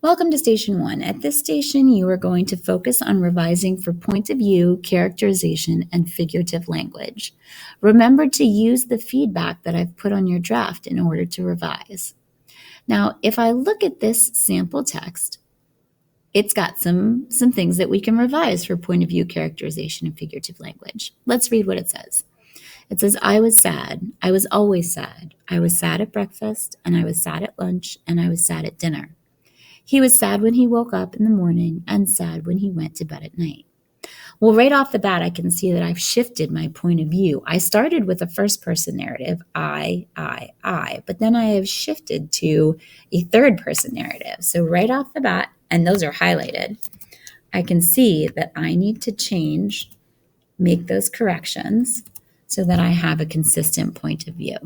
Welcome to Station 1. At this station, you are going to focus on revising for point of view, characterization, and figurative language. Remember to use the feedback that I've put on your draft in order to revise. Now, if I look at this sample text, it's got some things that we can revise for point of view, characterization, and figurative language. Let's read what it says. It says, I was sad. I was always sad. I was sad at breakfast, and I was sad at lunch, and I was sad at dinner. He was sad when he woke up in the morning and sad when he went to bed at night. Well, right off the bat, I can see that I've shifted my point of view. I started with a first-person narrative, I, but then I have shifted to a third-person narrative. So right off the bat, and those are highlighted, I can see that I need to make those corrections so that I have a consistent point of view.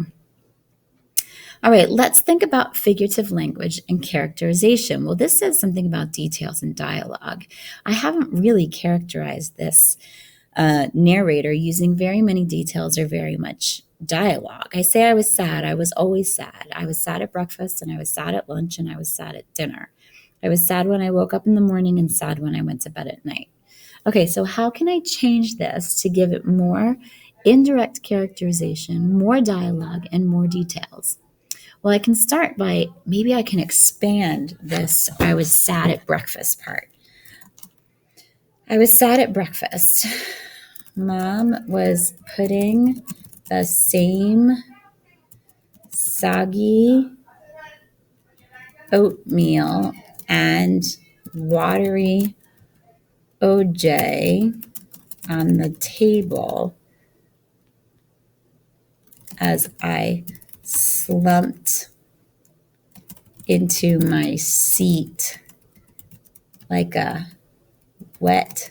All right, let's think about figurative language and characterization. Well, this says something about details and dialogue. I haven't really characterized this narrator using very many details or very much dialogue. I say I was sad. I was always sad. I was sad at breakfast, and I was sad at lunch, and I was sad at dinner. I was sad when I woke up in the morning and sad when I went to bed at night. Okay, so how can I change this to give it more indirect characterization, more dialogue, and more details? Well, I can start by, maybe I can expand this I was sad at breakfast part. I was sad at breakfast. Mom was putting the same soggy oatmeal and watery OJ on the table as I slumped into my seat like a wet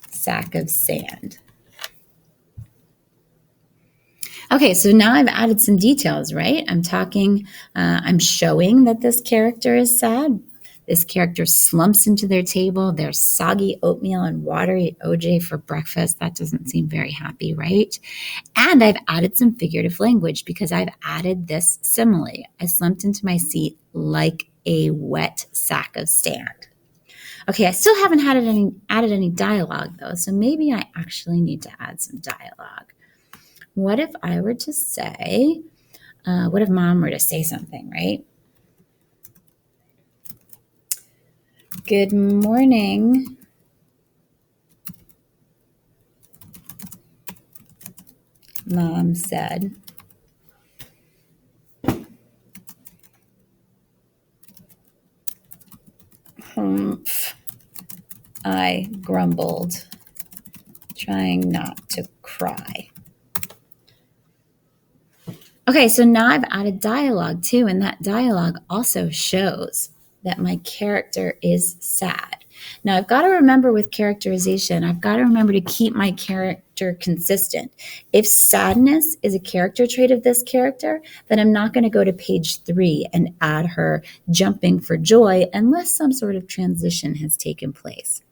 sack of sand. Okay, so now I've added some details, right? I'm showing that this character is sad. This character slumps into their table. There's soggy oatmeal and watery OJ for breakfast. That doesn't seem very happy, right? And I've added some figurative language because I've added this simile. I slumped into my seat like a wet sack of sand. Okay, I still haven't added any dialogue though, so maybe I actually need to add some dialogue. What if I were to say, what if Mom were to say something, right? Good morning. Mom said. Humph. I grumbled, trying not to cry. Okay, so now I've added dialogue too, and that dialogue also shows that my character is sad. Now, I've got to remember with characterization, I've got to remember to keep my character consistent. If sadness is a character trait of this character, then I'm not going to go to page 3 and add her jumping for joy unless some sort of transition has taken place.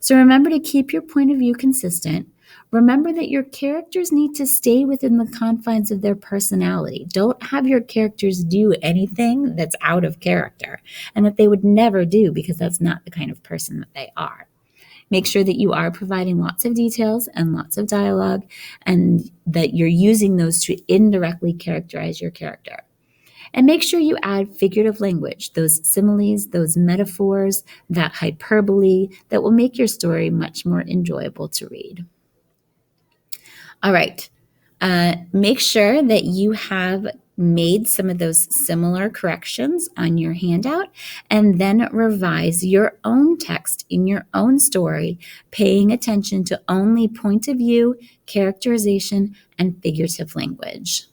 So remember to keep your point of view consistent. Remember that your characters need to stay within the confines of their personality. Don't have your characters do anything that's out of character and that they would never do because that's not the kind of person that they are. Make sure that you are providing lots of details and lots of dialogue and that you're using those to indirectly characterize your character. And make sure you add figurative language, those similes, those metaphors, that hyperbole that will make your story much more enjoyable to read. All right. Make sure that you have made some of those similar corrections on your handout and then revise your own text in your own story, paying attention to only point of view, characterization, and figurative language.